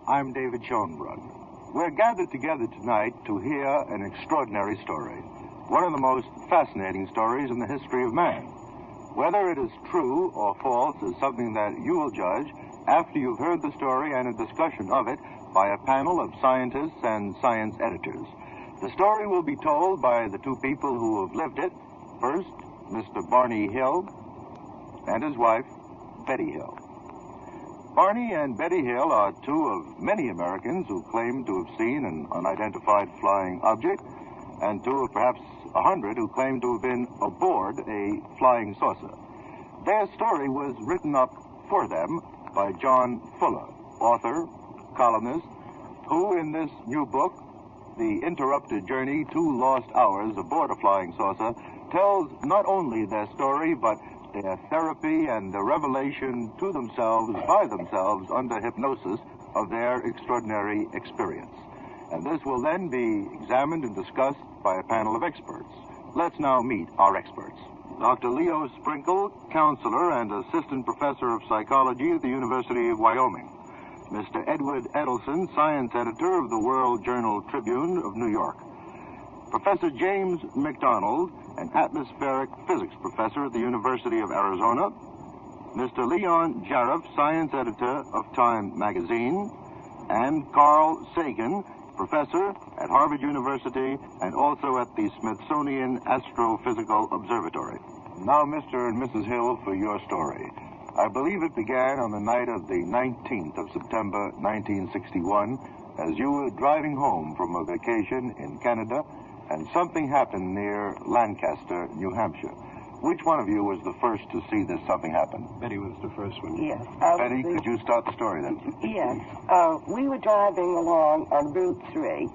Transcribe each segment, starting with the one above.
I'm David Schumberg. We're gathered together tonight to hear an extraordinary story, one of the most fascinating stories in the history of man. Whether it is true or false is something that you will judge after you've heard the story and a discussion of it by a panel of scientists and science editors. The story will be told by the two people who have lived it. First, Mr. Barney Hill and his wife, Betty Hill. Barney and Betty Hill are two of many Americans who claim to have seen an unidentified flying object, and two of perhaps 100 who claim to have been aboard a flying saucer. Their story was written up for them by John Fuller, author, columnist, who in this new book, The Interrupted Journey, 2 Lost Hours Aboard a Flying Saucer, tells not only their story, but their therapy and the revelation to themselves, by themselves, under hypnosis of their extraordinary experience. And this will then be examined and discussed by a panel of experts. Let's now meet our experts. Dr. Leo Sprinkle, counselor and assistant professor of psychology at the University of Wyoming. Mr. Edward Eddleson, science editor of the World Journal Tribune of New York. Professor James McDonald, an atmospheric physics professor at the University of Arizona. Mr. Leon Jerrif, science editor of Time magazine. And Carl Sagan, professor at Harvard University and also at the Smithsonian Astrophysical Observatory. Now, Mr. and Mrs. Hill, for your story. I believe it began on the night of the 19th of September, 1961, as you were driving home from a vacation in Canada, and something happened near Lancaster, New Hampshire. Which one of you was the first to see this something happen? Betty was the first one. Yes. Betty, could you start the story then? Yes. We were driving along on Route 3,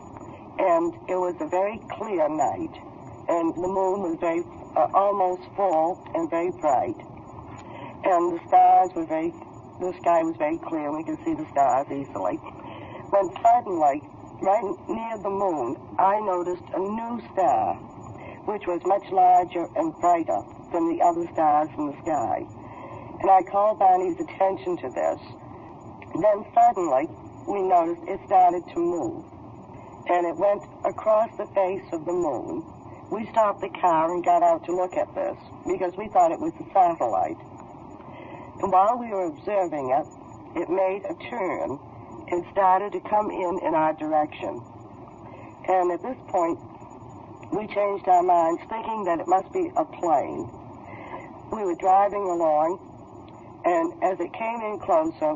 and it was a very clear night, and the moon was very, almost full and very bright. And the sky was very clear, and we could see the stars easily. When suddenly, right near the moon, I noticed a new star, which was much larger and brighter than the other stars in the sky. And I called Barney's attention to this. Then suddenly, we noticed it started to move. And it went across the face of the moon. We stopped the car and got out to look at this, because we thought it was a satellite. And while we were observing it, it made a turn and started to come in our direction. And at this point, we changed our minds, thinking that it must be a plane. We were driving along, and as it came in closer,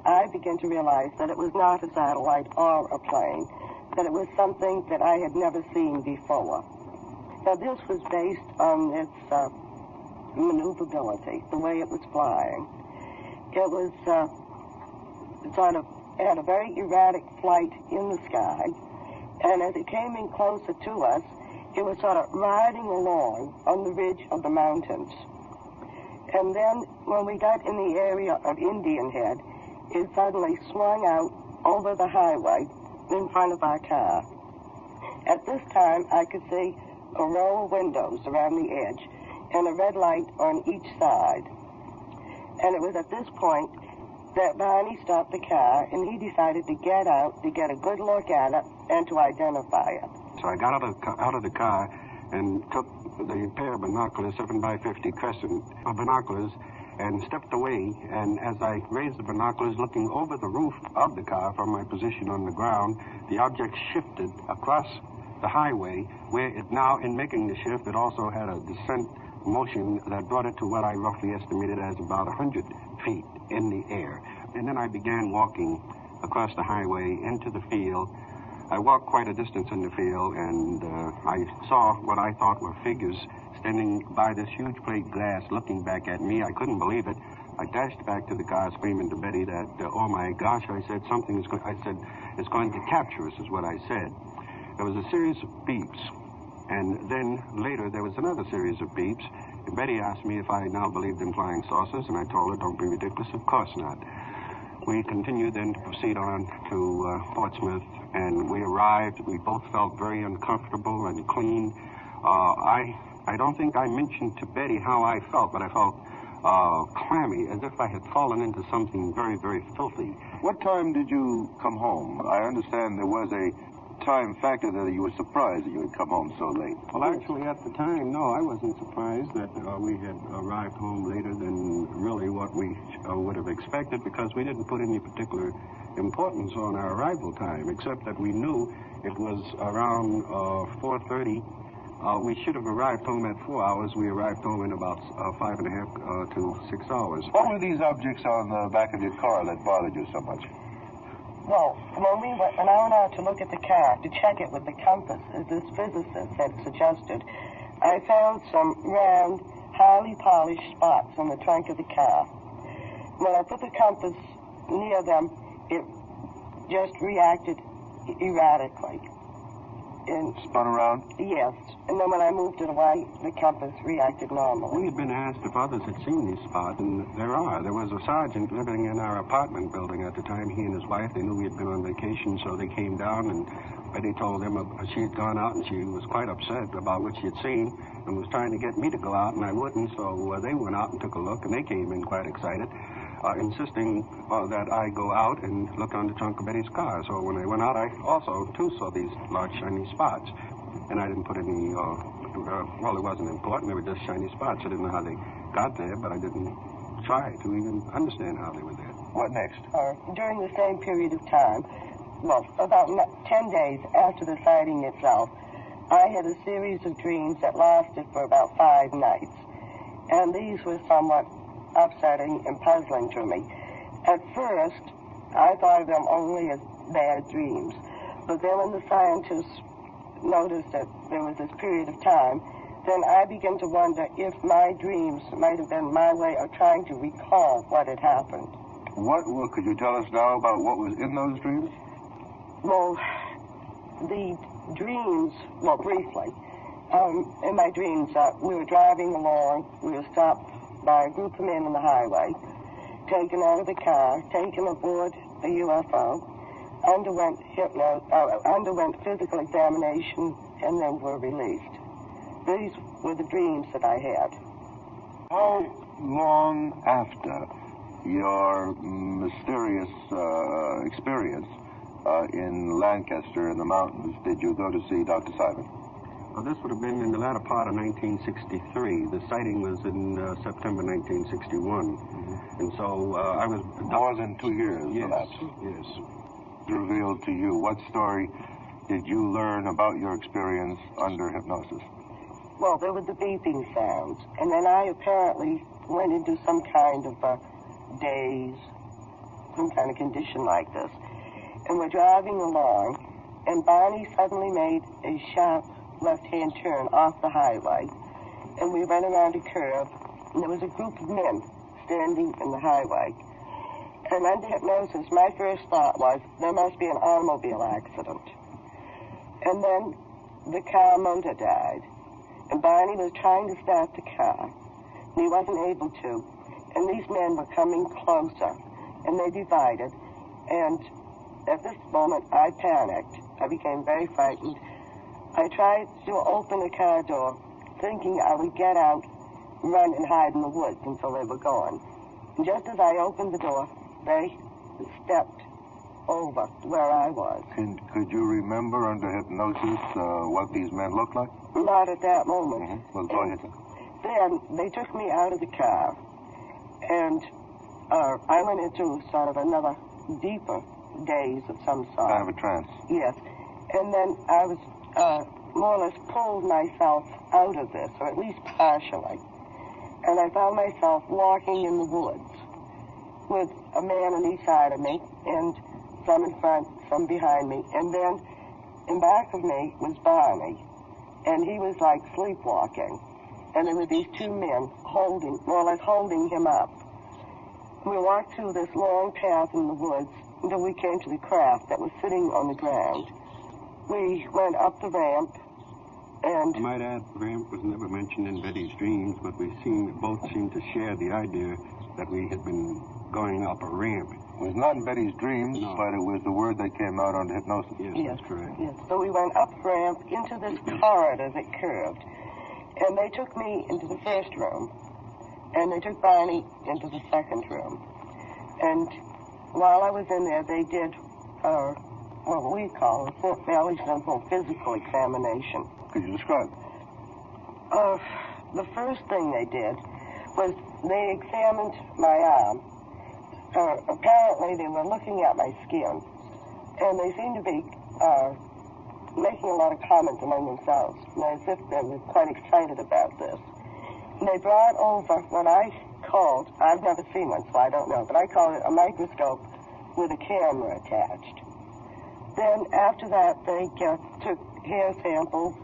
I began to realize that it was not a satellite or a plane, that it was something that I had never seen before. Now, this was based on its maneuverability, the way it was flying. It was had a very erratic flight in the sky, and as it came in closer to us, it was sort of riding along on the ridge of the mountains. And then when we got in the area of Indian Head, it suddenly swung out over the highway in front of our car. At this time, I could see a row of windows around the edge and a red light on each side. And it was at this point that Barney stopped the car, and he decided to get out to get a good look at it and to identify it. So I got out of the car and took the pair of binoculars, 7x50 crescent of binoculars, and stepped away. And as I raised the binoculars, looking over the roof of the car from my position on the ground, the object shifted across the highway, where it now, in making the shift, it also had a descent motion that brought it to what I roughly estimated as about 100 feet in the air. And then I began walking across the highway into the field. I walked quite a distance in the field, and I saw what I thought were figures standing by this huge plate glass looking back at me. I couldn't believe it. I dashed back to the car screaming to Betty that, oh my gosh, I said, it's going to capture us, is what I said. There was a series of beeps, and then later there was another series of beeps, and Betty asked me if I now believed in flying saucers, and I told her, don't be ridiculous, of course not. We continued then to proceed on to Portsmouth, and we arrived. We both felt very uncomfortable and clean. I don't think I mentioned to Betty how I felt, but I felt clammy, as if I had fallen into something very, very filthy. What time did you come home? I understand there was a time factor that you were surprised that you had come home so late. Well, actually, at the time, no, I wasn't surprised that we had arrived home later than really what we would have expected, because we didn't put any particular importance on our arrival time, except that we knew it was around 4:30. We should have arrived home at 4 hours. We arrived home in about 5.5 to 6 hours. What were these objects on the back of your car that bothered you so much? Well, when I went out to look at the car, to check it with the compass, as this physicist had suggested, I found some round, highly polished spots on the trunk of the car. When I put the compass near them, it just reacted erratically. And spun around? Yes. And then when I moved it away, the compass reacted normally. We had been asked if others had seen these spots, and there are. There was a sergeant living in our apartment building at the time. He and his wife, they knew we had been on vacation, so they came down, and Betty told them she had gone out, and she was quite upset about what she had seen, and was trying to get me to go out, and I wouldn't, so they went out and took a look, and they came in quite excited, insisting that I go out and look on the trunk of Betty's car. So when I went out, I also, too, saw these large shiny spots. And I didn't put any, well, it wasn't important. They were just shiny spots. I didn't know how they got there, but I didn't try to even understand how they were there. What next? During the same period of time, well, about 10 days after the sighting itself, I had a series of dreams that lasted for about 5 nights. And these were somewhat upsetting and puzzling to me. At first, I thought of them only as bad dreams. But then when the scientists noticed that there was this period of time, then I began to wonder if my dreams might have been my way of trying to recall what had happened. What could you tell us now about what was in those dreams? Well, the dreams, well, briefly, in my dreams, we were driving along, we were stopped by a group of men on the highway, taken out of the car, taken aboard a UFO, underwent physical examination, and then were released. These were the dreams that I had. How long after your mysterious experience in Lancaster in the mountains did you go to see Dr. Simon? Well, this would have been in the latter part of 1963. The sighting was in September 1961. Mm-hmm. And so I was... More than 2 years elapsed. Yes. Revealed to you. What story did you learn about your experience under hypnosis? Well, there were the beeping sounds, and then I apparently went into some kind of a daze, some kind of condition like this. And we're driving along, and Barney suddenly made a sharp left-hand turn off the highway, and we went around a curve, and there was a group of men standing in the highway. And under hypnosis, my first thought was, there must be an automobile accident. And then the car motor died, and Barney was trying to start the car, and he wasn't able to. And these men were coming closer, and they divided. And at this moment, I panicked. I became very frightened. I tried to open the car door, thinking I would get out, run and hide in the woods until they were gone. And just as I opened the door, they stepped over where I was. Could you remember under hypnosis what these men looked like? Not at that moment. Mm-hmm. Well, go ahead. Then they took me out of the car, and I went into sort of another deeper daze of some sort. Kind of a trance. Yes. And then I was more or less pulled myself out of this, or at least partially. And I found myself walking in the woods with a man on each side of me, and some in front, some behind me. And then in back of me was Barney, and he was like sleepwalking. And there were these 2 men more or less holding him up. We walked through this long path in the woods until we came to the craft that was sitting on the ground. We went up the ramp, and... I might add, the ramp was never mentioned in Betty's dreams, but both seemed to share the idea that we had been going up a ramp. It was not in Betty's dreams, no. But it was the word that came out under hypnosis. Yes, that's correct. Yes. So we went up ramp into this corridor that curved, and they took me into the first room, And they took Barney into the second room. And while I was in there, they did what we call a fairly simple physical examination. Could you describe? The first thing they did was they examined my arm. Apparently, they were looking at my skin, and they seemed to be making a lot of comments among themselves, as if they were quite excited about this. And they brought over what I called, I've never seen one, so I don't know, but I called it a microscope with a camera attached. Then, after that, they took hair samples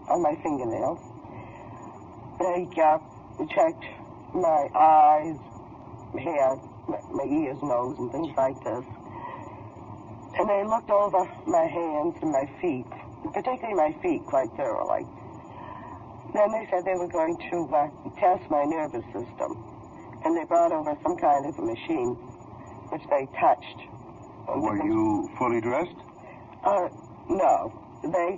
on my fingernails. They checked my eyes, hair, my ears, nose, and things like this. And they looked over my hands and my feet, particularly my feet, quite thoroughly. Then they said they were going to test my nervous system. And they brought over some kind of a machine, which they touched. Were you fully dressed? No. They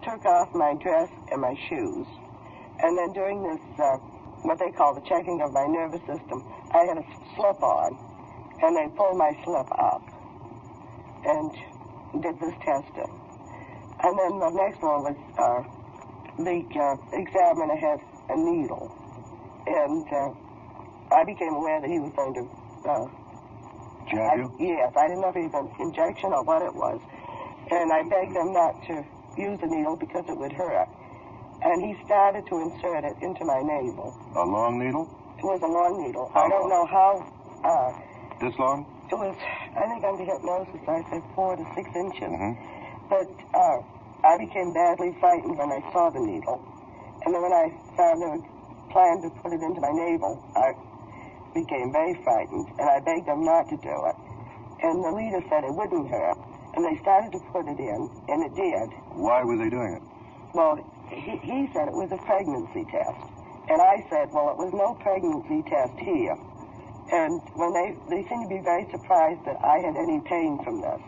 took off my dress and my shoes. And then during this, what they call the checking of my nervous system, I had a slip on. And they pulled my slip up and did this testing. And then the next one was the examiner had a needle. And I became aware that he was going to... jab you? Yes, I didn't know if it was an injection or what it was. And I begged them not to use the needle because it would hurt. And he started to insert it into my navel. A long needle? It was a long needle. How I don't long? know how... This long? It was, I think under hypnosis, I said 4 to 6 inches. Mm-hmm. But I became badly frightened when I saw the needle. And then when I found they would plan to put it into my navel, I became very frightened. And I begged them not to do it. And the leader said it wouldn't hurt. And they started to put it in, and it did. Why were they doing it? Well, he said it was a pregnancy test. And I said, well, it was no pregnancy test here. And when they seemed to be very surprised that I had any pain from this.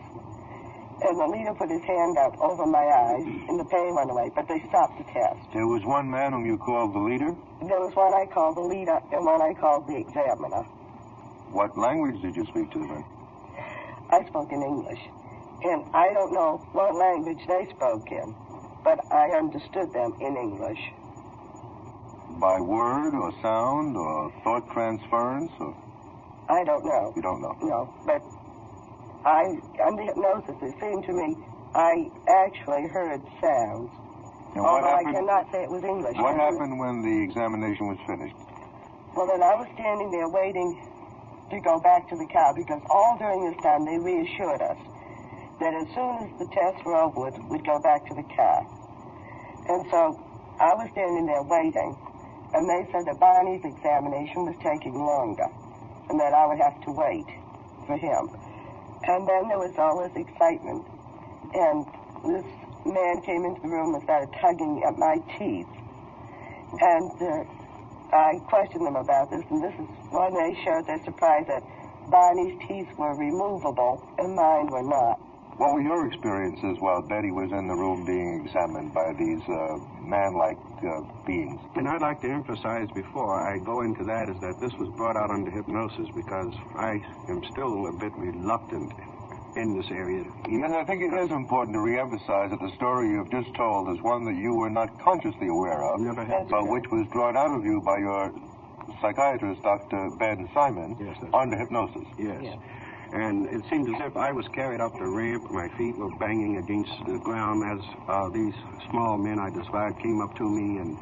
And the leader put his hand out over my eyes, and the pain went away, but they stopped the test. There was one man whom you called the leader? There was one I called the leader and one I called the examiner. What language did you speak to them in? I spoke in English. And I don't know what language they spoke in, but I understood them in English. By word or sound or thought transference? Or... I don't know. You don't know? No, but under hypnosis, it seemed to me I actually heard sounds. And what although happened, I cannot say it was English. What happened when the examination was finished? Well, then I was standing there waiting to go back to the car because all during this time they reassured us that as soon as the tests were over, we'd go back to the car. And so I was standing there waiting, and they said that Barney's examination was taking longer and that I would have to wait for him. And then there was all this excitement, and this man came into the room and started tugging at my teeth. And I questioned them about this, and this is when they showed their surprise that Barney's teeth were removable and mine were not. What were your experiences while Betty was in the room being examined by these man-like beings? And I'd like to emphasize before I go into that is that this was brought out under hypnosis because I am still a bit reluctant in this area. And I think it is important to reemphasize that the story you've just told is one that you were not consciously aware of, Never had. but which was drawn out of you by your psychiatrist, Dr. Ben Simon, Yes, that's under hypnosis. Yes. Yeah. And it seemed as if I was carried up the ramp. My feet were banging against the ground as these small men I described came up to me and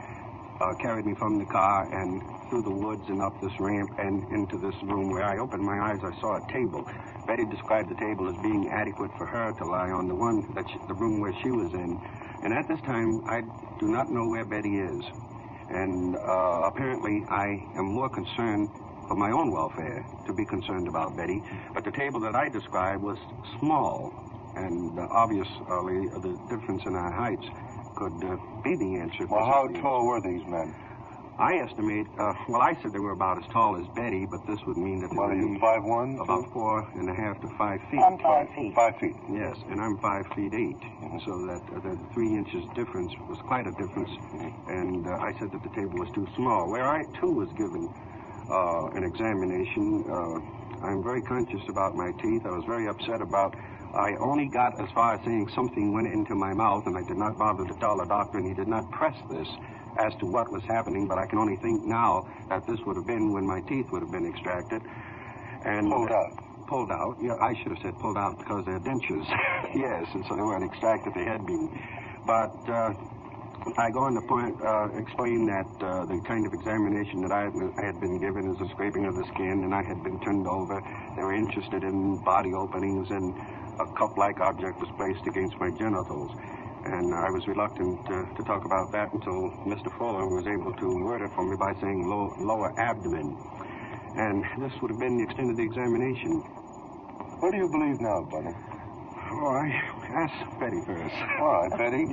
carried me from the car and through the woods and up this ramp and into this room where I opened my eyes. I saw a table. Betty described the table as being adequate for her to lie on, the room where she was in. And at this time, I do not know where Betty is. And apparently, I am more concerned for my own welfare to be concerned about Betty. But the table that I described was small, and obviously the difference in our heights could be the answer. Well, how tall were these men? I estimate, I said they were about as tall as Betty, but this would mean that they What are would you, be 5'1"? about 4.5 to 5 feet. I'm 5 feet. 5 feet. Yes, and I'm 5 feet 8, so that the 3 inches difference was quite a difference. And I said that the table was too small. Where I too was given an examination. I'm very conscious about my teeth. I was very upset about... I only got as far as saying something went into my mouth, and I did not bother to tell the doctor, and he did not press this as to what was happening, but I can only think now that this would have been when my teeth would have been extracted. And pulled out. Pulled out. Yeah, I should have said pulled out because they're dentures. Yes, and so they weren't extracted, they had been. But I go on to explain that the kind of examination that I had been given is a scraping of the skin, and I had been turned over. They were interested in body openings, and a cup-like object was placed against my genitals. And I was reluctant to talk about that until Mr. Fuller was able to word it for me by saying lower abdomen. And this would have been the extent of the examination. What do you believe now, Bunny? Oh, I ask Betty first. All right, Betty.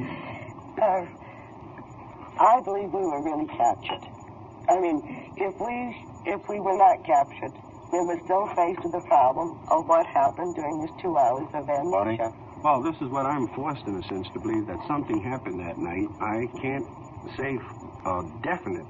I believe we were really captured. I mean, if we were not captured, we were still faced with the problem of what happened during these 2 hours of amnesia. Well, this is what I'm forced, in a sense, to believe that something happened that night. I can't say definite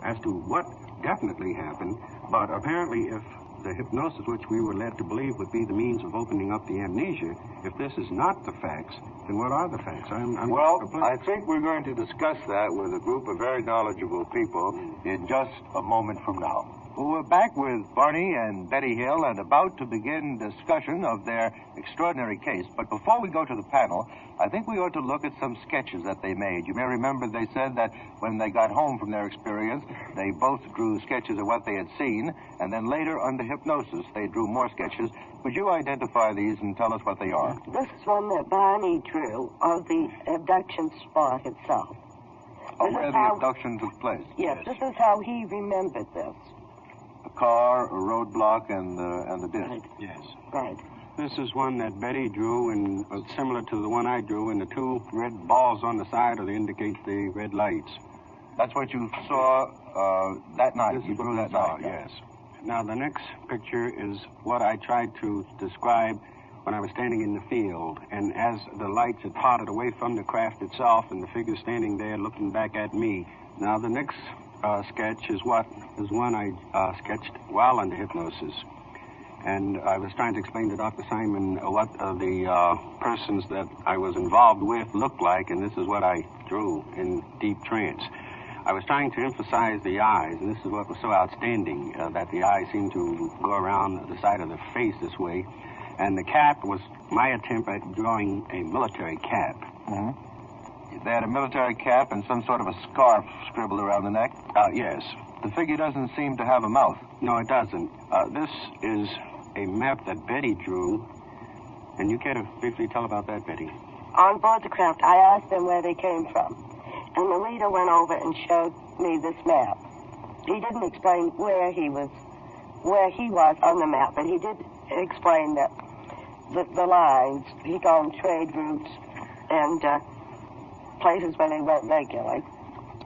as to what definitely happened, but apparently if the hypnosis which we were led to believe would be the means of opening up the amnesia, if this is not the facts, then what are the facts? Well, I think we're going to discuss that with a group of very knowledgeable people in just a moment from now. Well, we're back with Barney and Betty Hill and about to begin discussion of their extraordinary case. But before we go to the panel, I think we ought to look at some sketches that they made. You may remember they said that when they got home from their experience, they both drew sketches of what they had seen, and then later, under hypnosis, they drew more sketches. Would you identify these and tell us what they are? This is one that Barney drew of the abduction spot itself. Where the abduction took place. Yes, this is how he remembered this. A car, a roadblock, and the disc. Right. Yes. Right. This is one that Betty drew, and similar to the one I drew, and the 2 red balls on the side that indicate the red lights. That's what you saw that night. You drew that night. Yes. Now, the next picture is what I tried to describe when I was standing in the field, and as the lights had parted away from the craft itself, and the figure standing there looking back at me. Now, the next sketch is one I sketched while under hypnosis. And I was trying to explain to Dr. Simon what the persons that I was involved with looked like, and this is what I drew in deep trance. I was trying to emphasize the eyes, and this is what was so outstanding, that the eyes seemed to go around the side of the face this way. And the cap was my attempt at drawing a military cap. Mm-hmm. They had a military cap and some sort of a scarf scribbled around the neck? Yes. The figure doesn't seem to have a mouth. No, it doesn't. This is a map that Betty drew. And you care to briefly tell about that, Betty? On board the craft, I asked them where they came from. And the leader went over and showed me this map. He didn't explain where he was on the map, but he did explain that the lines, he called them trade routes, and places where they went regularly,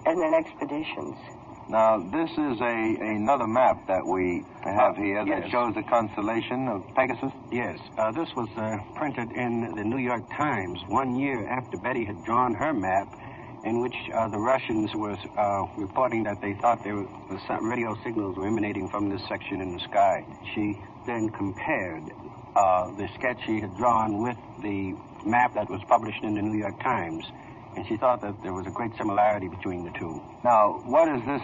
and then expeditions. Now, this is another map that we have here that yes. shows the constellation of Pegasus. Yes. This was printed in the New York Times 1 year after Betty had drawn her map, in which the Russians were reporting that they thought there were radio signals were emanating from this section in the sky. She then compared the sketch she had drawn with the map that was published in the New York Times. And she thought that there was a great similarity between the two. Now, what is this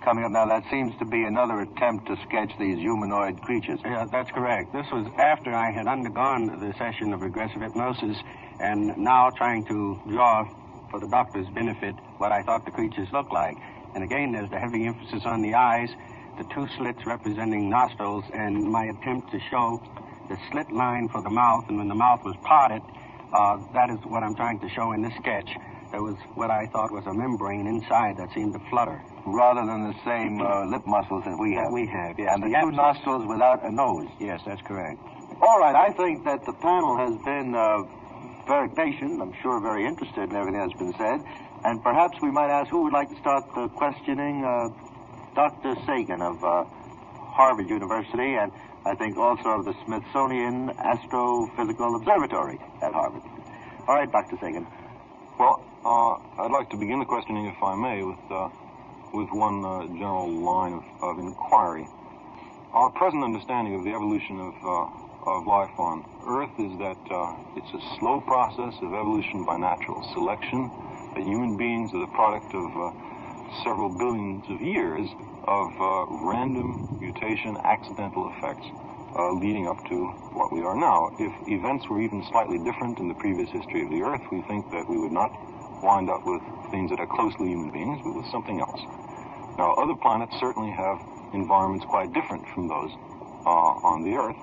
coming up now? That seems to be another attempt to sketch these humanoid creatures. Yeah, that's correct. This was after I had undergone the session of regressive hypnosis and now trying to draw, for the doctor's benefit, what I thought the creatures looked like. And again, there's the heavy emphasis on the eyes, the 2 slits representing nostrils, and my attempt to show the slit line for the mouth, and when the mouth was parted, that is what I'm trying to show in this sketch. There was what I thought was a membrane inside that seemed to flutter. Rather than the same lip muscles that we have. We have, yes. And the 2 nostrils without a nose. Yes, that's correct. All right, I think that the panel has been very patient, I'm sure very interested in everything that's been said. And perhaps we might ask who would like to start the questioning. Dr. Sagan of Harvard University, and I think also of the Smithsonian Astrophysical Observatory at Harvard. All right, Dr. Sagan. Well, I'd like to begin the questioning, if I may, with with one general line of inquiry. Our present understanding of the evolution of life on Earth is that it's a slow process of evolution by natural selection, that human beings are the product of several billions of years of random mutation, accidental effects leading up to what we are now. If events were even slightly different in the previous history of the Earth, we think that we would not wind up with things that are closely human beings, but with something else. Now, other planets certainly have environments quite different from those on the Earth,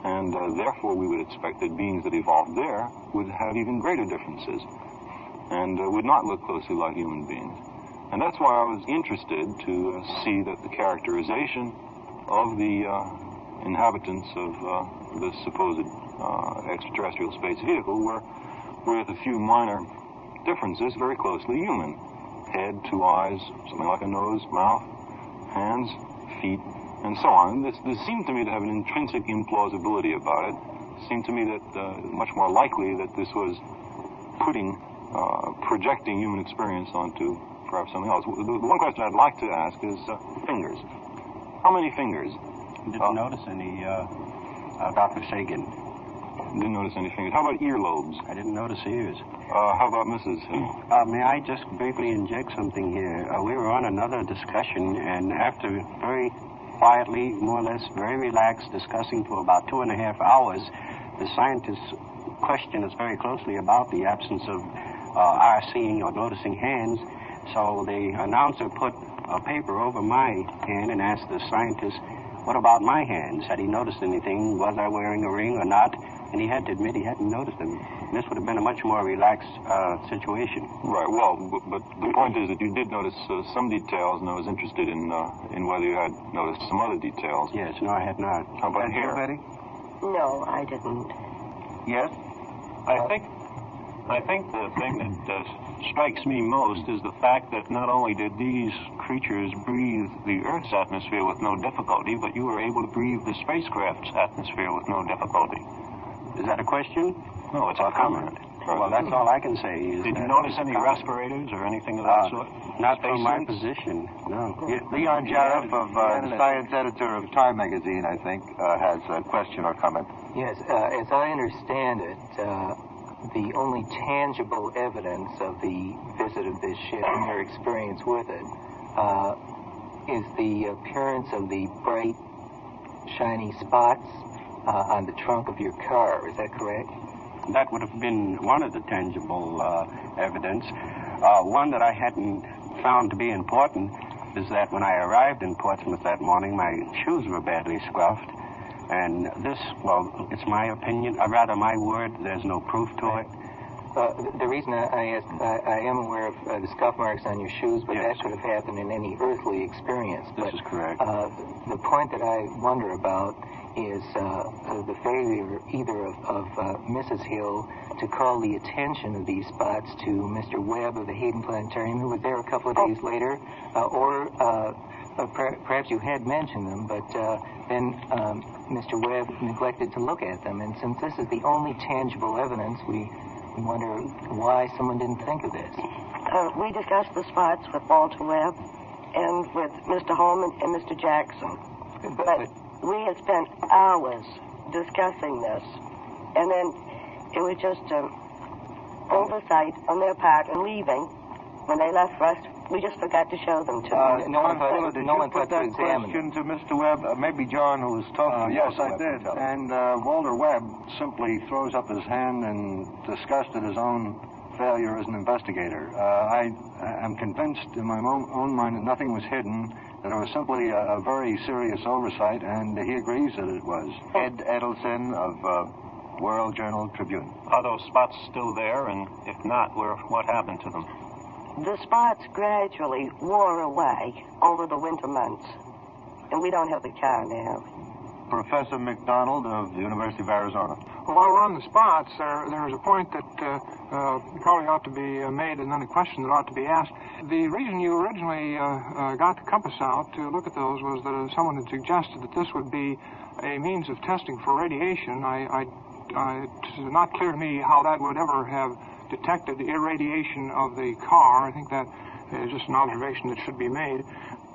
and therefore we would expect that beings that evolved there would have even greater differences and would not look closely like human beings. And that's why I was interested to see that the characterization of the inhabitants of this supposed extraterrestrial space vehicle were, with a few minor differences, very closely human. Head, two eyes, something like a nose, mouth, hands, feet, and so on. This seemed to me to have an intrinsic implausibility about it. It seemed to me that much more likely that this was projecting human experience onto perhaps something else. The one question I'd like to ask is fingers. How many fingers? Didn't notice any, Dr. Sagan. Didn't notice any fingers. How about earlobes? I didn't notice ears. How about Mrs. Hill? May I just briefly inject something here? We were on another discussion, and after very quietly, more or less, very relaxed, discussing for about 2.5 hours, the scientists questioned us very closely about the absence of our seeing or noticing hands. So the announcer put a paper over my hand and asked the scientist, what about my hands? Had he noticed anything? Was I wearing a ring or not? And he had to admit he hadn't noticed them. And this would have been a much more relaxed situation. Right. Well, but the point is that you did notice some details, and I was interested in whether you had noticed some other details. Yes. No, I had not. How about hair? Betty? No, I didn't. Yes? I think the thing that strikes me most is the fact that not only did these creatures breathe the Earth's atmosphere with no difficulty, but you were able to breathe the spacecraft's atmosphere with no difficulty. Is that a question? No, it's a comment. Well, that's all I can say. Did you notice any respirators or anything of that sort? Not from my position, no. Leon Jerrif, of science editor of Time magazine, I think, has a question or comment. Yes, as I understand it, the only tangible evidence of the visit of this ship and their experience with it is the appearance of the bright, shiny spots on the trunk of your car. Is that correct? That would have been one of the tangible evidence. One that I hadn't found to be important is that when I arrived in Portsmouth that morning, my shoes were badly scuffed. And this, well, it's my opinion, or rather my word, there's no proof to it. The reason I asked, I am aware of the scuff marks on your shoes, but yes, that could have happened in any earthly experience. This is correct. The point that I wonder about is the failure either of Mrs. Hill to call the attention of these spots to Mr. Webb of the Hayden Planetarium, who was there a couple of days later, or perhaps you had mentioned them, but then Mr. Webb neglected to look at them. And since this is the only tangible evidence, we wonder why someone didn't think of this. We discussed the spots with Walter Webb and with Mr. Holman and Mr. Jackson. But we had spent hours discussing this, and then it was just oversight on their part and leaving. When they left for us, we just forgot to show them to them. No one thought to examine Question to Mr. Webb, maybe John, who was talking. Yes, I did. And Walter Webb simply throws up his hand in disgust at his own failure as an investigator. I am convinced in my own mind that nothing was hidden, that it was simply a very serious oversight, and he agrees that it was. Ed Eddleson of World Journal Tribune. Are those spots still there? And if not, what happened to them? The spots gradually wore away over the winter months, and we don't have the car now. Professor McDonald of the University of Arizona. Well, while we're on the spots, there's a point that probably ought to be made, and then a question that ought to be asked. The reason you originally got the compass out to look at those was that someone had suggested that this would be a means of testing for radiation. It's not clear to me how that would ever have detected the irradiation of the car. I think that It's just an observation that should be made.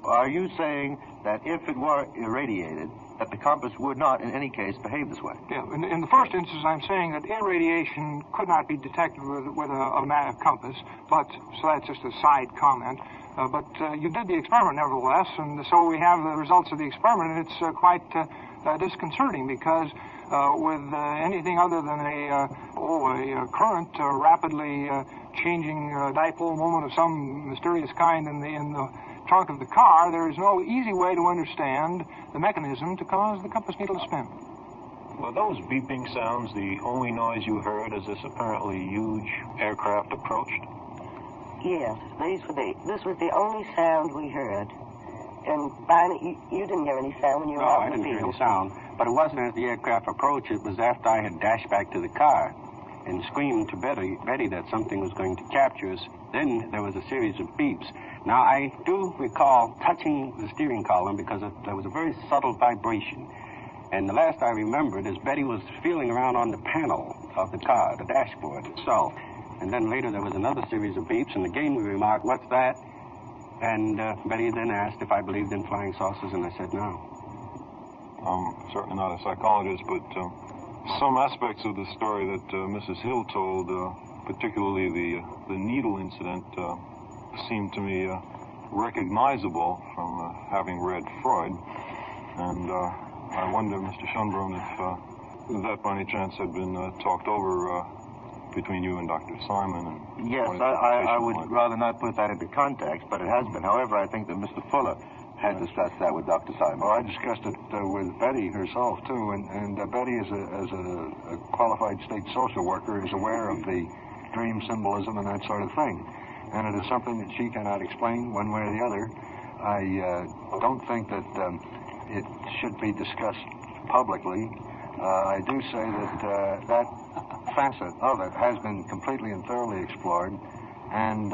Are you saying that if it were irradiated, that the compass would not, in any case, behave this way? Yeah, in the first instance, I'm saying that irradiation could not be detected with a compass, but, so that's just a side comment. But you did the experiment nevertheless, and so we have the results of the experiment, and it's quite disconcerting because with anything other than a current rapidly changing dipole moment of some mysterious kind in the trunk of the car, there is no easy way to understand the mechanism to cause the compass needle to spin. Were those beeping sounds the only noise you heard as this apparently huge aircraft approached? Yes, this was the only sound we heard. And Barney, you didn't hear any sound when you were out in the field. No, I didn't hear any sound. But it wasn't as the aircraft approached. It was after I had dashed back to the car and screamed to Betty that something was going to capture us. Then there was a series of beeps. Now, I do recall touching the steering column because there was a very subtle vibration. And the last I remembered is Betty was feeling around on the panel of the car, the dashboard itself. And then later there was another series of beeps, and again we remarked, "What's that?" And Betty then asked if I believed in flying saucers, and I said no. I'm certainly not a psychologist, but some aspects of the story that Mrs. Hill told, particularly the needle incident, seemed to me recognizable from having read Freud. And I wonder, Mr. Schumberg, if that by any chance had been talked over between you and Dr. Simon. And yes, I would rather not put that into context, but it has been. However, I think that Mr. Fuller had discussed that with Dr. Simon. Well, I discussed it with Betty herself, too, and Betty, as a qualified state social worker, is aware of the dream symbolism and that sort of thing. And it is something that she cannot explain one way or the other. I don't think that it should be discussed publicly. I do say that that facet of it has been completely and thoroughly explored, and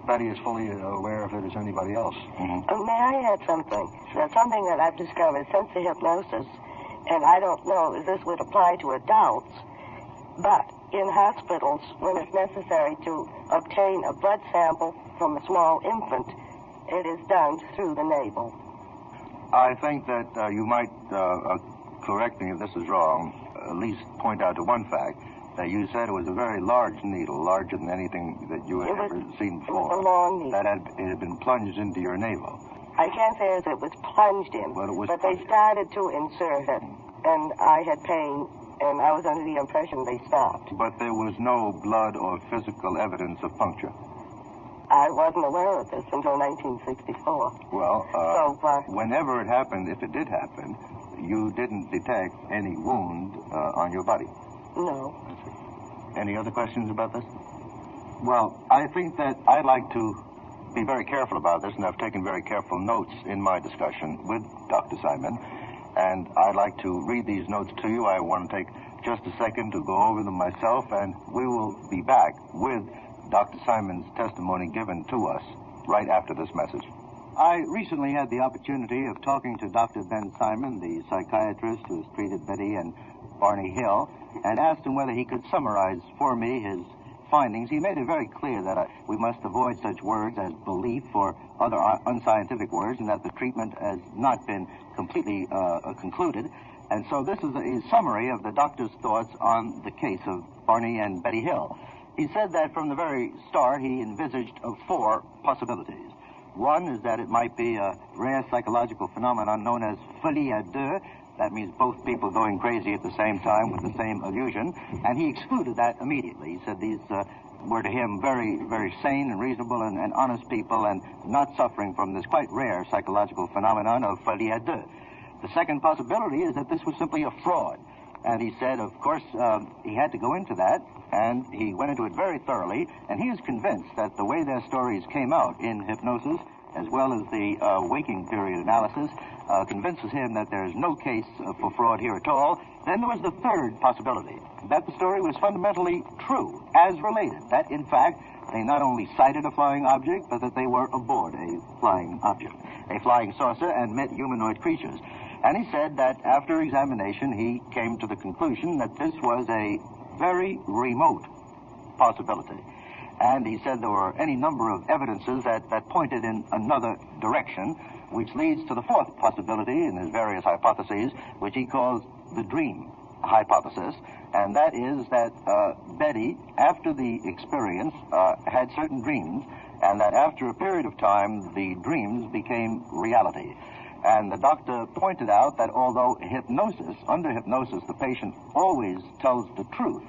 Betty is fully aware of it as anybody else. Mm-hmm. May I add something? There's something that I've discovered since the hypnosis, and I don't know if this would apply to adults, but in hospitals, when it's necessary to obtain a blood sample from a small infant, it is done through the navel. I think that you might correct me if this is wrong, at least point out to one fact, that you said it was a very large needle, larger than anything that you had ever seen before. It was a long needle. That it had been plunged into your navel. I can't say as it was plunged in, but they started to insert it, and I had pain, and I was under the impression they stopped. But there was no blood or physical evidence of puncture. I wasn't aware of this until 1964. Well, whenever it happened, if it did happen, you didn't detect any wound on your body. No. Any other questions about this? Well, I think that I'd like to be very careful about this, and I've taken very careful notes in my discussion with Dr. Simon, and I'd like to read these notes to you. I want to take just a second to go over them myself, and we will be back with Dr. Simon's testimony given to us right after this message. I recently had the opportunity of talking to Dr. Ben Simon, the psychiatrist who has treated Betty and Barney Hill, and asked him whether he could summarize for me his findings. He made it very clear that we must avoid such words as belief or other unscientific words, and that the treatment has not been completely concluded. And so this is a summary of the doctor's thoughts on the case of Barney and Betty Hill. He said that from the very start he envisaged 4 possibilities. One is that it might be a rare psychological phenomenon known as folie à deux. That means both people going crazy at the same time with the same illusion. And he excluded that immediately. He said these were to him very, very sane and reasonable and honest people and not suffering from this quite rare psychological phenomenon of folie à deux. The second possibility is that this was simply a fraud. And he said, of course, he had to go into that, and he went into it very thoroughly, and he is convinced that the way their stories came out in hypnosis, as well as the waking period analysis, convinces him that there's no case for fraud here at all. Then there was the third possibility, that the story was fundamentally true, as related, that, in fact, they not only sighted a flying object, but that they were aboard a flying object, a flying saucer, and met humanoid creatures. And he said that after examination, he came to the conclusion that this was a very remote possibility. And he said there were any number of evidences that pointed in another direction, which leads to the fourth possibility in his various hypotheses, which he calls the dream hypothesis. And that is that Betty, after the experience, had certain dreams, and that after a period of time, the dreams became reality. And the doctor pointed out that although under hypnosis, the patient always tells the truth,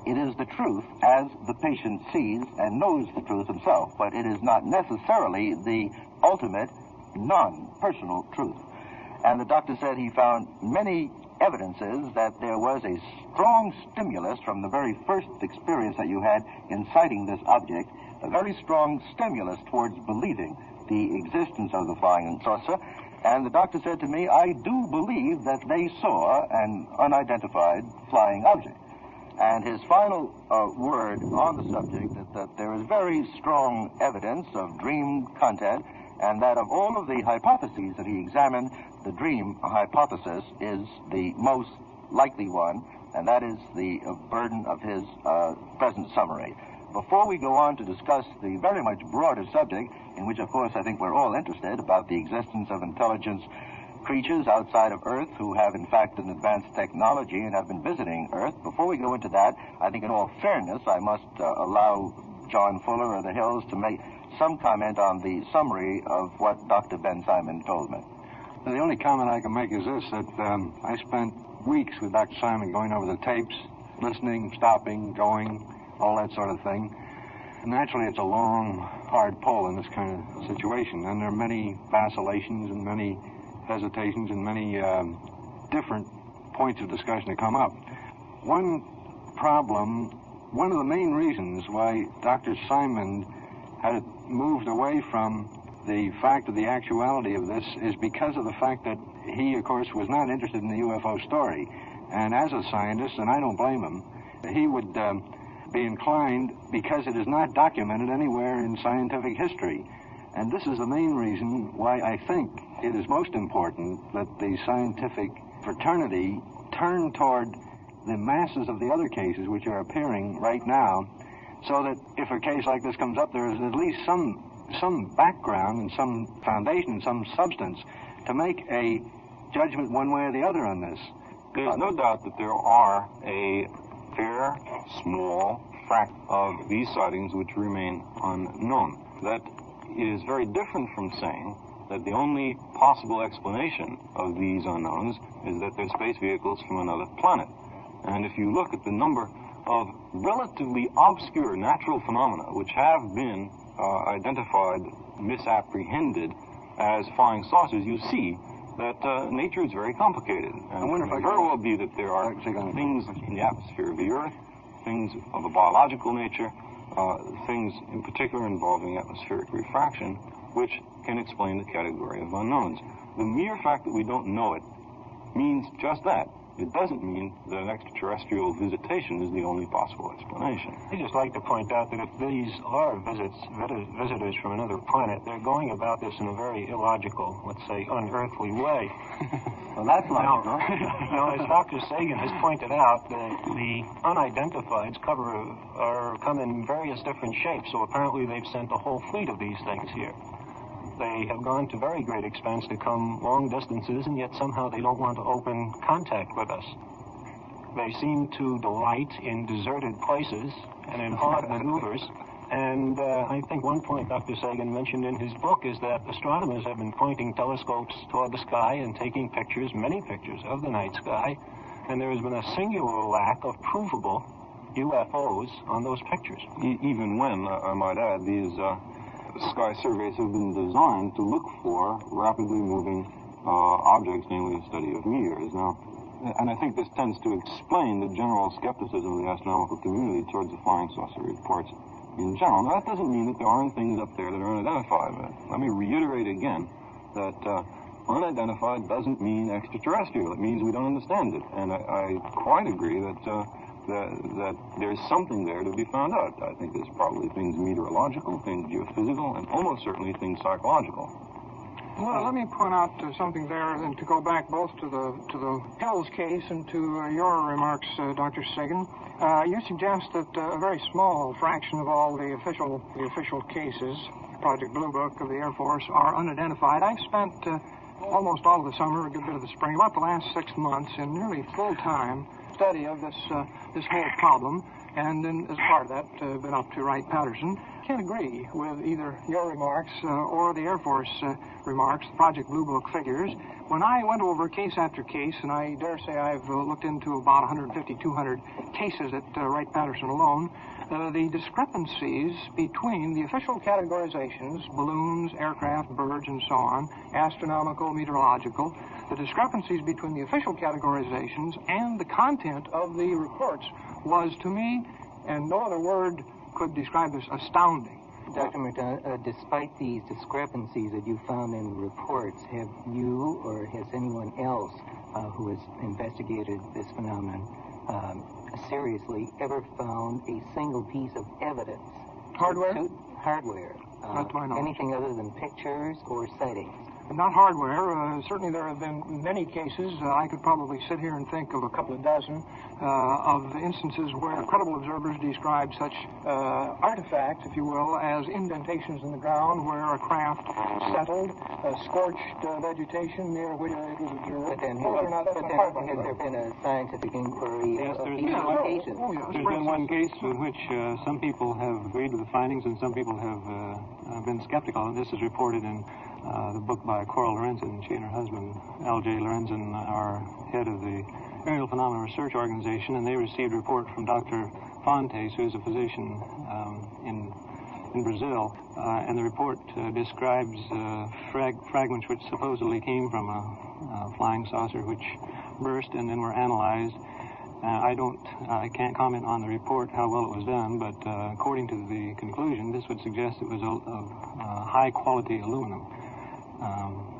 it is the truth as the patient sees and knows the truth himself, but it is not necessarily the ultimate non-personal truth. And the doctor said he found many evidences that there was a strong stimulus from the very first experience that you had in sighting this object, a very strong stimulus towards believing the existence of the flying saucer. And the doctor said to me, I do believe that they saw an unidentified flying object. And his final word on the subject is that there is very strong evidence of dream content, and that of all of the hypotheses that he examined, the dream hypothesis is the most likely one, and that is the burden of his present summary. Before we go on to discuss the very much broader subject, in which, of course, I think we're all interested, about the existence of intelligence creatures outside of Earth who have, in fact, an advanced technology and have been visiting Earth, before we go into that, I think in all fairness, I must allow John Fuller of the Hills to make some comment on the summary of what Dr. Ben Simon told me. The only comment I can make is this, that I spent weeks with Dr. Simon going over the tapes, listening, stopping, going, all that sort of thing. Naturally, it's a long, hard pull in this kind of situation, and there are many vacillations and many hesitations and many different points of discussion that come up. One of the main reasons why Dr. Simon had moved away from the fact of the actuality of this is because of the fact that he, of course, was not interested in the UFO story. And as a scientist, and I don't blame him, he would be inclined, because it is not documented anywhere in scientific history. And this is the main reason why I think it is most important that the scientific fraternity turn toward the masses of the other cases which are appearing right now, so that if a case like this comes up, there is at least some background and some foundation, some substance to make a judgment one way or the other on this. There's no doubt that there are a fair, small fraction of these sightings which remain unknown. That is very different from saying that the only possible explanation of these unknowns is that they're space vehicles from another planet. And if you look at the number of relatively obscure natural phenomena which have been identified, misapprehended as flying saucers, you see that nature is very complicated. And I wonder if it may very well be that there are things in the atmosphere of the Earth, things of a biological nature, things in particular involving atmospheric refraction, which can explain the category of unknowns. The mere fact that we don't know it means just that. It doesn't mean that an extraterrestrial visitation is the only possible explanation. I'd just like to point out that if these are visitors from another planet, they're going about this in a very illogical, let's say, unearthly way. Well, that's logical. Now, as Dr. Sagan has pointed out, the unidentifieds come in various different shapes, so apparently they've sent a whole fleet of these things here. They have gone to very great expense to come long distances, and yet somehow they don't want to open contact with us. They seem to delight in deserted places and in odd maneuvers. And I think one point Dr. Sagan mentioned in his book is that astronomers have been pointing telescopes toward the sky and taking pictures, many pictures, of the night sky, and there has been a singular lack of provable UFOs on those pictures. Even when, I might add, these sky surveys have been designed to look for rapidly moving objects, namely the study of meteors. Now, and I think this tends to explain the general skepticism of the astronomical community towards the flying saucer reports in general. Now, that doesn't mean that there aren't things up there that are unidentified. Let me reiterate again that unidentified doesn't mean extraterrestrial. It means we don't understand it. And I quite agree that there's something there to be found out. I think there's probably things meteorological, things geophysical, and almost certainly things psychological. Well, let me point out something there, and to go back both to the Hills case and to your remarks, Dr. Sagan. You suggest that a very small fraction of all the official cases, Project Blue Book of the Air Force, are unidentified. I've spent almost all of the summer, a good bit of the spring, about the last 6 months, in nearly full-time study of this whole problem, and then, as part of that, been up to Wright-Patterson. Can't agree with either your remarks or the Air Force remarks, the Project Blue Book figures. When I went over case after case, and I dare say I've looked into about 150, 200 cases at Wright-Patterson alone, the discrepancies between the official categorizations, balloons, aircraft, birds, and so on, astronomical, meteorological, the discrepancies between the official categorizations and the content of the reports was, to me, and no other word could describe this, astounding. Dr. McDonald, despite these discrepancies that you found in the reports, have you or has anyone else who has investigated this phenomenon seriously ever found a single piece of evidence? Hardware? Hardware. Not to my knowledge. Anything other than pictures or sightings? Not hardware. Certainly there have been many cases. I could probably sit here and think of a couple of dozen of instances where credible observers describe such artifacts, if you will, as indentations in the ground where a craft settled, scorched vegetation near which it was observed. But then has there been a scientific inquiry of these locations? There's been one case in which some people have agreed with the findings and some people have been skeptical. This is reported in the book by Coral Lorenzen. She and her husband, L.J. Lorenzen, are head of the Aerial Phenomena Research Organization, and they received a report from Dr. Fontes, who is a physician in Brazil, and the report describes fragments which supposedly came from a flying saucer which burst and then were analyzed. I can't comment on the report, how well it was done, but according to the conclusion, this would suggest it was of high-quality aluminum.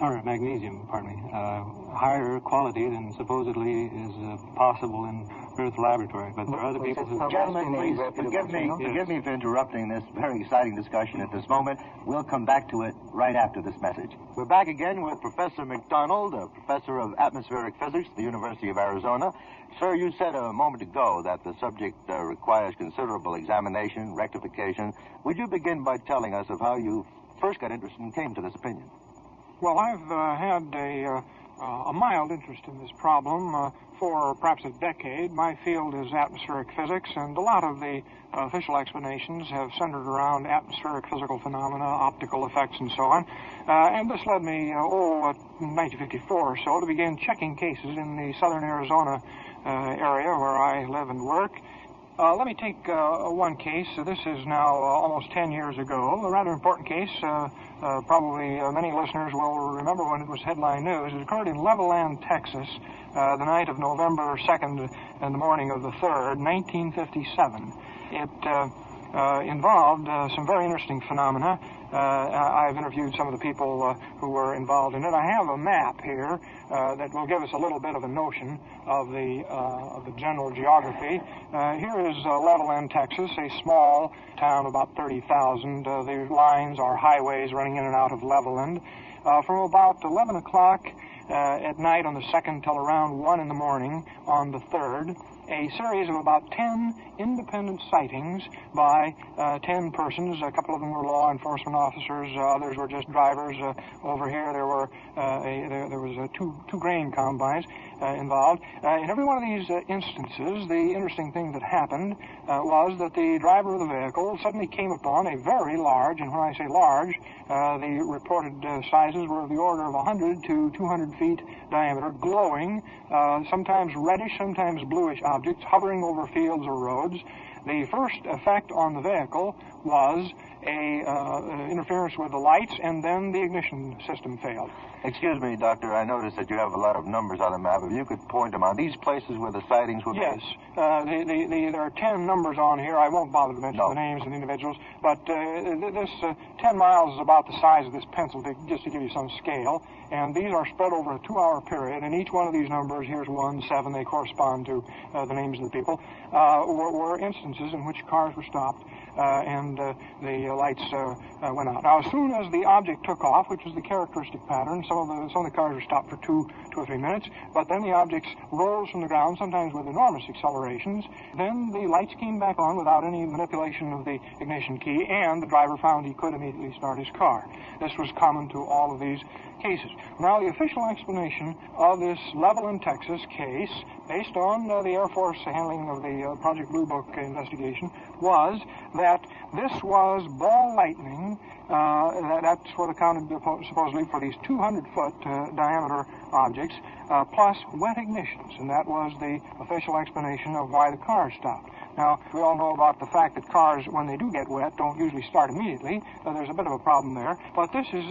Or magnesium, pardon me, higher quality than supposedly is possible in Earth laboratory. But there are other people who... Gentlemen, please forgive me for interrupting this very exciting discussion at this moment. We'll come back to it right after this message. We're back again with Professor McDonald, a professor of atmospheric physics at the University of Arizona. Sir, you said a moment ago that the subject requires considerable examination, rectification. Would you begin by telling us of how you first got interested and came to this opinion? Well, I've had a mild interest in this problem for perhaps a decade. My field is atmospheric physics, and a lot of the official explanations have centered around atmospheric physical phenomena, optical effects, and so on. And this led me, in 1954 or so, to begin checking cases in the southern Arizona area where I live and work. Let me take one case. This is now almost 10 years ago, a rather important case. Probably many listeners will remember when it was headline news. It occurred in Levelland, Texas, the night of November 2nd and the morning of the 3rd, 1957. It involved some very interesting phenomena. I've interviewed some of the people who were involved in it. I have a map here that will give us a little bit of a notion of the general geography. Here is Levelland, Texas, a small town, about 30,000. The lines are highways running in and out of Levelland. From about 11 o'clock at night on the 2nd till around 1 in the morning on the 3rd, a series of about 10 independent sightings by 10 persons. A couple of them were law enforcement officers. Others were just drivers. Over here, there was two grain combines involved. In every one of these instances, the interesting thing that happened was that the driver of the vehicle suddenly came upon a very large, and when I say large, the reported sizes were of the order of 100 to 200 feet diameter, glowing, sometimes reddish, sometimes bluish objects hovering over fields or roads. The first effect on the vehicle was interference with the lights, and then the ignition system failed. Excuse me, Doctor, I noticed that you have a lot of numbers on the map. If you could point them out. These places where the sightings were Yes. There are 10 numbers on here. I won't bother to mention the names of the individuals, but this 10 miles is about the size of this pencil, just to give you some scale, and these are spread over a 2-hour period, and each one of these numbers, here's 1, 7, they correspond to the names of the people, were instances in which cars were stopped and the lights went out. Now, as soon as the object took off, which was the characteristic pattern, some of the cars were stopped for two or three minutes, but then the objects rose from the ground, sometimes with enormous accelerations. Then the lights came back on without any manipulation of the ignition key, and the driver found he could immediately start his car. This was common to all of these cases. Now, the official explanation of this Levelland, Texas case, based on the Air Force handling of the Project Blue Book investigation, was that this was ball lightning. That's what accounted supposedly for these 200-foot diameter objects, plus wet ignitions, and that was the official explanation of why the car stopped. Now, we all know about the fact that cars, when they do get wet, don't usually start immediately. There's a bit of a problem there. But this is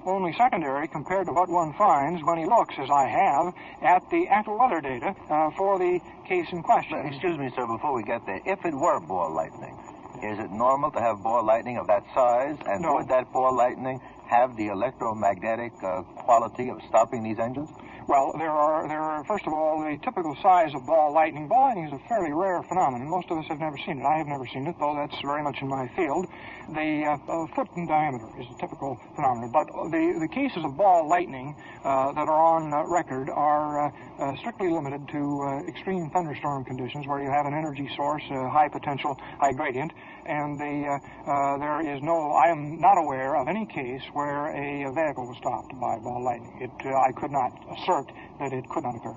only secondary compared to what one finds when he looks, as I have, at the actual weather data for the case in question. Excuse me, sir, before we get there. If it were ball lightning, is it normal to have ball lightning of that size? And No. Would that ball lightning have the electromagnetic quality of stopping these engines? Well, there are, first of all, the typical size of ball lightning. Ball lightning is a fairly rare phenomenon. Most of us have never seen it. I have never seen it, though that's very much in my field. The foot in diameter is a typical phenomenon. But the cases of ball lightning that are on record are strictly limited to extreme thunderstorm conditions where you have an energy source, high potential, high gradient, and there is no, I am not aware of any case where a vehicle was stopped by ball lightning. I could not assert that it could not occur.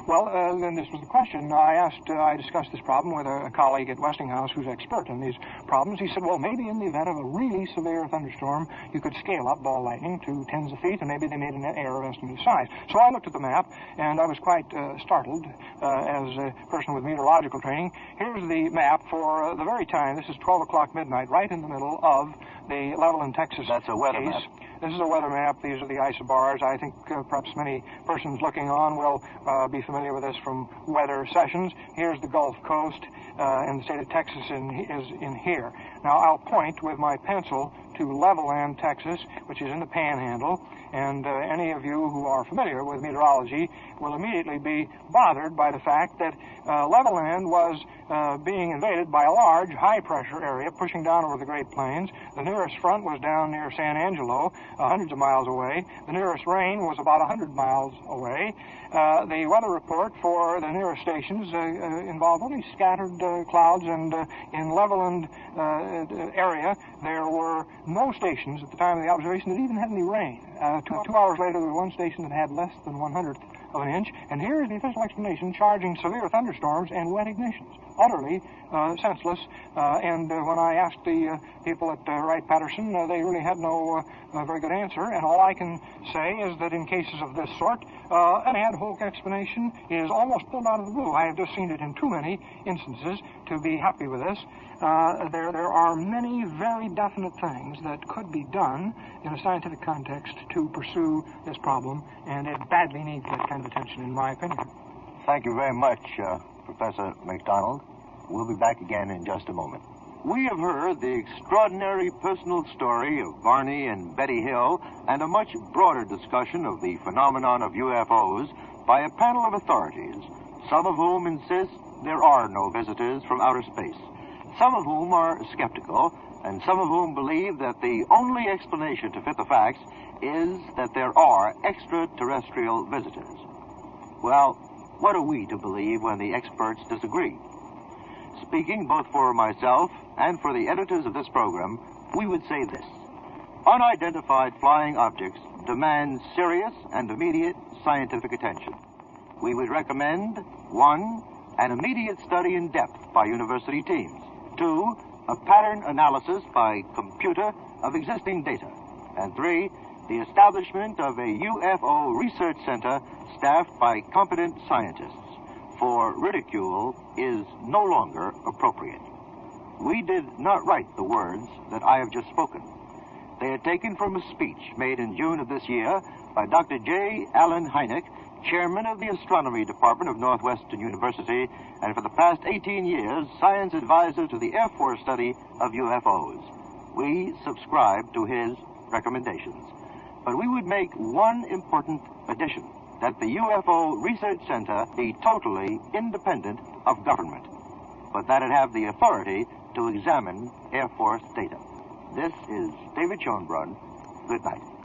Well, then this was the question. I discussed this problem with a colleague at Westinghouse who's expert in these problems. He said, well, maybe in the event of a really severe thunderstorm, you could scale up ball lightning to tens of feet, and maybe they made an error of estimated size. So I looked at the map, and I was quite startled as a person with meteorological training. Here's the map for the very time. This is 12 o'clock midnight, right in the middle of the Levelland, Texas That's a weather case. map. This is a weather map. These are the isobars. I think perhaps many persons looking on will be familiar with this from weather sessions. Here's the Gulf Coast, and the state of Texas is in here. Now, I'll point with my pencil to Levelland, Texas, which is in the Panhandle, and any of you who are familiar with meteorology will immediately be bothered by the fact that Levelland was being invaded by a large high-pressure area pushing down over the Great Plains. The nearest front was down near San Angelo, hundreds of miles away. The nearest rain was about 100 miles away. The weather report for the nearest stations involved only scattered clouds, and in Levelland area there were no stations at the time of the observation that even had any rain. 2 hours later, there was one station that had less than 1/100th of an inch, and here is the official explanation charging severe thunderstorms and wet ignitions. Utterly senseless, and when I asked the people at Wright-Patterson, they really had no very good answer, and all I can say is that in cases of this sort, an ad hoc explanation is almost pulled out of the blue. I have just seen it in too many instances to be happy with this. There are many very definite things that could be done in a scientific context to pursue this problem, and it badly needs that kind of attention, in my opinion. Thank you very much, Professor McDonald. We'll be back again in just a moment. We have heard the extraordinary personal story of Barney and Betty Hill, and a much broader discussion of the phenomenon of UFOs by a panel of authorities, some of whom insist there are no visitors from outer space, some of whom are skeptical, and some of whom believe that the only explanation to fit the facts is that there are extraterrestrial visitors. Well, what are we to believe when the experts disagree? Speaking both for myself and for the editors of this program, we would say this: unidentified flying objects demand serious and immediate scientific attention. We would recommend 1, an immediate study in depth by university teams; 2, a pattern analysis by computer of existing data; and 3, the establishment of a UFO research center staffed by competent scientists, for ridicule is no longer appropriate. We did not write the words that I have just spoken. They are taken from a speech made in June of this year by Dr. J. Allen Hynek, chairman of the Astronomy Department of Northwestern University, and for the past 18 years, science advisor to the Air Force study of UFOs. We subscribe to his recommendations. But we would make one important addition: that the UFO Research Center be totally independent of government, but that it have the authority to examine Air Force data. This is David Schumberg. Good night.